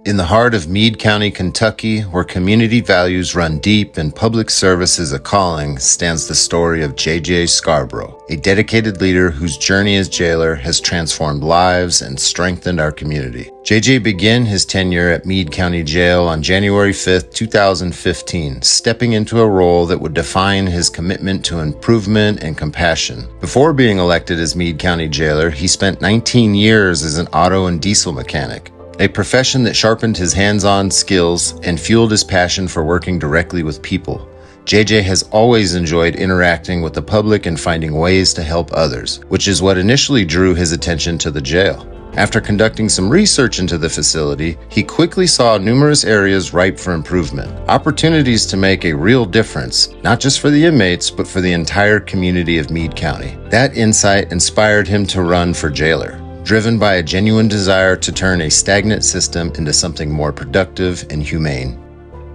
In the heart of Meade County, Kentucky, where community values run deep and public service is a calling, stands the story of J.J. Scarborough, a dedicated leader whose journey as jailer has transformed lives and strengthened our community. J.J. began his tenure at Meade County Jail on January 5, 2015, stepping into a role that would define his commitment to improvement and compassion. Before being elected as Meade County Jailer, he spent 19 years as an auto and diesel mechanic, a profession that sharpened his hands-on skills and fueled his passion for working directly with people. JJ has always enjoyed interacting with the public and finding ways to help others, which is what initially drew his attention to the jail. After conducting some research into the facility, he quickly saw numerous areas ripe for improvement, opportunities to make a real difference, not just for the inmates, but for the entire community of Meade County. That insight inspired him to run for jailer, driven by a genuine desire to turn a stagnant system into something more productive and humane.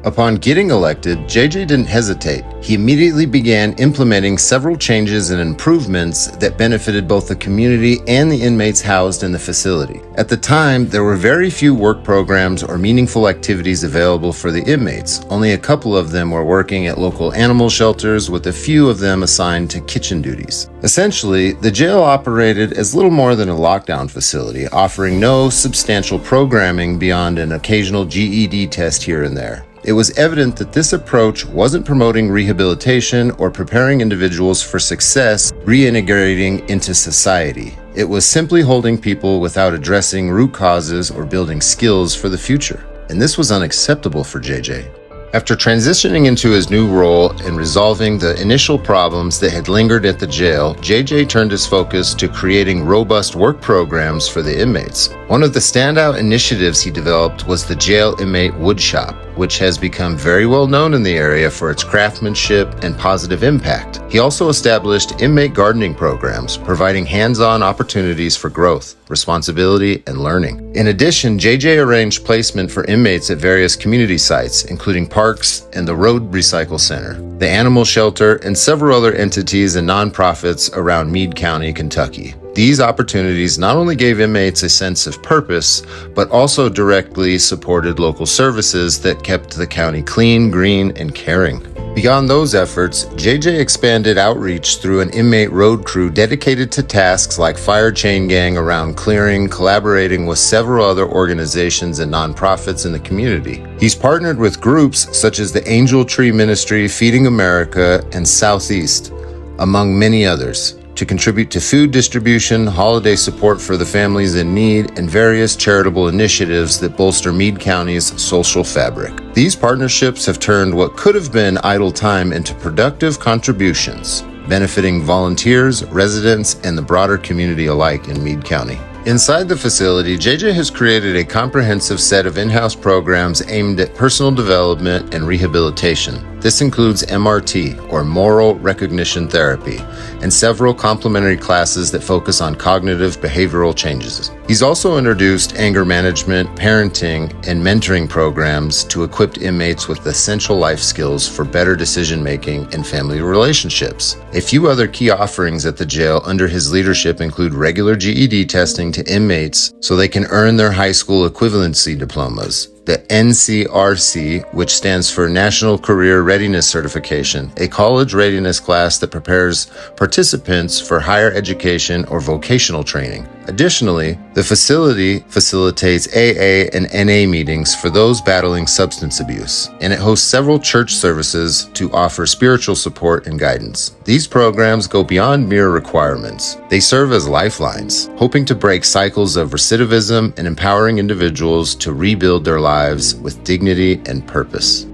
Upon getting elected, JJ didn't hesitate. He immediately began implementing several changes and improvements that benefited both the community and the inmates housed in the facility. At the time, there were very few work programs or meaningful activities available for the inmates. Only a couple of them were working at local animal shelters, with a few of them assigned to kitchen duties. Essentially, the jail operated as little more than a lockdown facility, offering no substantial programming beyond an occasional GED test here and there. It was evident that this approach wasn't promoting rehabilitation or preparing individuals for success reintegrating into society. It was simply holding people without addressing root causes or building skills for the future. And this was unacceptable for JJ. After transitioning into his new role and resolving the initial problems that had lingered at the jail, JJ turned his focus to creating robust work programs for the inmates. One of the standout initiatives he developed was the Jail Inmate Woodshop, which has become very well known in the area for its craftsmanship and positive impact. He also established inmate gardening programs, providing hands-on opportunities for growth, responsibility, and learning. In addition, JJ arranged placement for inmates at various community sites, including parks and the Road Recycle Center, the Animal Shelter, and several other entities and nonprofits around Meade County, Kentucky. These opportunities not only gave inmates a sense of purpose, but also directly supported local services that kept the county clean, green, and caring. Beyond those efforts, JJ expanded outreach through an inmate road crew dedicated to tasks like fire chain gang around clearing, collaborating with several other organizations and nonprofits in the community. He's partnered with groups such as the Angel Tree Ministry, Feeding America, and Southeast, among many others, to contribute to food distribution, holiday support for the families in need, and various charitable initiatives that bolster Meade County's social fabric. These partnerships have turned what could have been idle time into productive contributions, benefiting volunteers, residents, and the broader community alike in Meade County. Inside the facility, JJ has created a comprehensive set of in-house programs aimed at personal development and rehabilitation. This includes MRT, or Moral Recognition Therapy, and several complementary classes that focus on cognitive behavioral changes. He's also introduced anger management, parenting, and mentoring programs to equip inmates with essential life skills for better decision-making and family relationships. A few other key offerings at the jail under his leadership include regular GED testing to inmates so they can earn their high school equivalency diplomas, the NCRC, which stands for National Career Readiness Certification, a college readiness class that prepares participants for higher education or vocational training. Additionally, the facility facilitates AA and NA meetings for those battling substance abuse, and it hosts several church services to offer spiritual support and guidance. These programs go beyond mere requirements. They serve as lifelines, hoping to break cycles of recidivism and empowering individuals to rebuild their lives with dignity and purpose.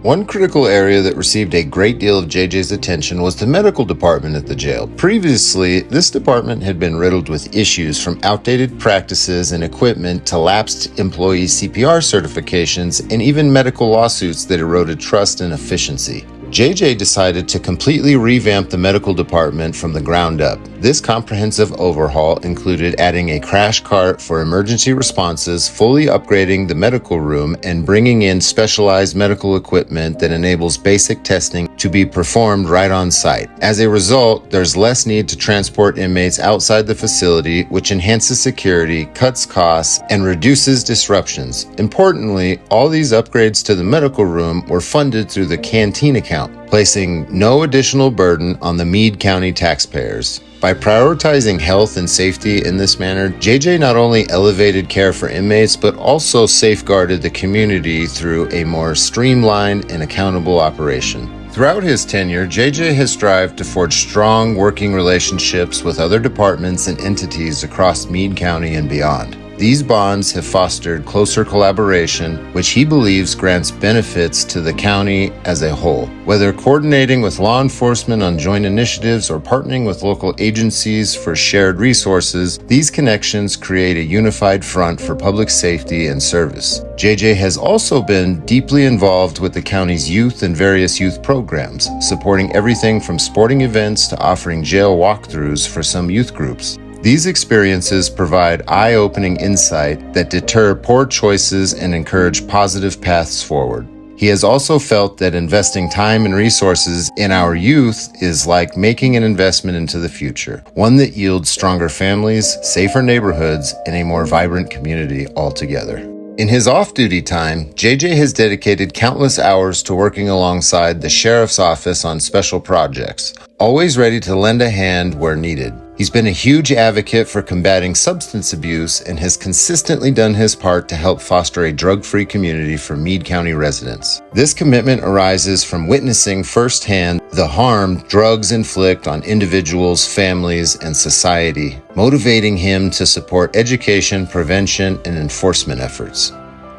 One critical area that received a great deal of JJ's attention was the medical department at the jail. Previously, this department had been riddled with issues from outdated practices and equipment to lapsed employee CPR certifications and even medical lawsuits that eroded trust and efficiency. JJ decided to completely revamp the medical department from the ground up. This comprehensive overhaul included adding a crash cart for emergency responses, fully upgrading the medical room, and bringing in specialized medical equipment that enables basic testing to be performed right on site. As a result, there's less need to transport inmates outside the facility, which enhances security, cuts costs, and reduces disruptions. Importantly, all these upgrades to the medical room were funded through the canteen account, placing no additional burden on the Meade County taxpayers. By prioritizing health and safety in this manner, JJ not only elevated care for inmates, but also safeguarded the community through a more streamlined and accountable operation. Throughout his tenure, JJ has strived to forge strong working relationships with other departments and entities across Meade County and beyond. These bonds have fostered closer collaboration, which he believes grants benefits to the county as a whole. Whether coordinating with law enforcement on joint initiatives or partnering with local agencies for shared resources, these connections create a unified front for public safety and service. JJ has also been deeply involved with the county's youth and various youth programs, supporting everything from sporting events to offering jail walkthroughs for some youth groups. These experiences provide eye-opening insight that deter poor choices and encourage positive paths forward. He has also felt that investing time and resources in our youth is like making an investment into the future, one that yields stronger families, safer neighborhoods, and a more vibrant community altogether. In his off-duty time, JJ has dedicated countless hours to working alongside the sheriff's office on special projects, always ready to lend a hand where needed. He's been a huge advocate for combating substance abuse and has consistently done his part to help foster a drug-free community for Meade County residents. This commitment arises from witnessing firsthand the harm drugs inflict on individuals, families, and society, motivating him to support education, prevention, and enforcement efforts.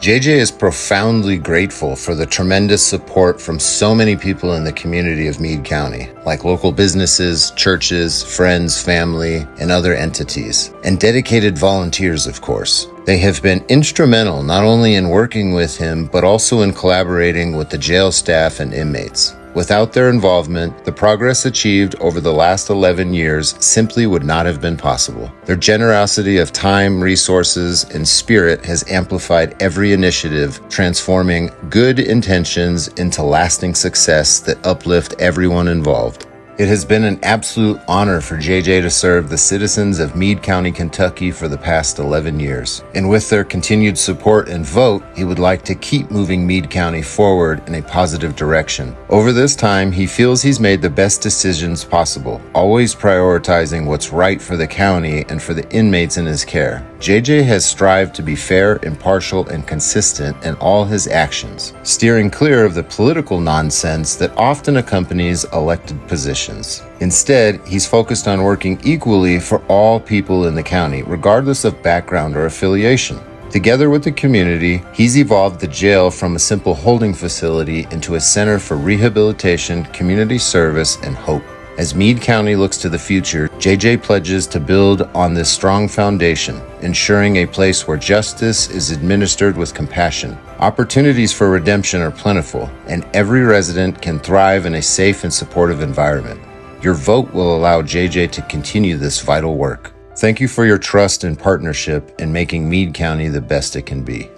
JJ is profoundly grateful for the tremendous support from so many people in the community of Meade County, like local businesses, churches, friends, family, and other entities, and dedicated volunteers, of course. They have been instrumental not only in working with him, but also in collaborating with the jail staff and inmates. Without their involvement, the progress achieved over the last 11 years simply would not have been possible. Their generosity of time, resources, and spirit has amplified every initiative, transforming good intentions into lasting success that uplift everyone involved. It has been an absolute honor for JJ to serve the citizens of Meade County, Kentucky for the past 11 years. And with their continued support and vote, he would like to keep moving Meade County forward in a positive direction. Over this time, he feels he's made the best decisions possible, always prioritizing what's right for the county and for the inmates in his care. JJ has strived to be fair, impartial, and consistent in all his actions, steering clear of the political nonsense that often accompanies elected positions. Instead, he's focused on working equally for all people in the county, regardless of background or affiliation. Together with the community, he's evolved the jail from a simple holding facility into a center for rehabilitation, community service, and hope. As Meade County looks to the future, JJ pledges to build on this strong foundation, ensuring a place where justice is administered with compassion. Opportunities for redemption are plentiful, and every resident can thrive in a safe and supportive environment. Your vote will allow JJ to continue this vital work. Thank you for your trust and partnership in making Meade County the best it can be.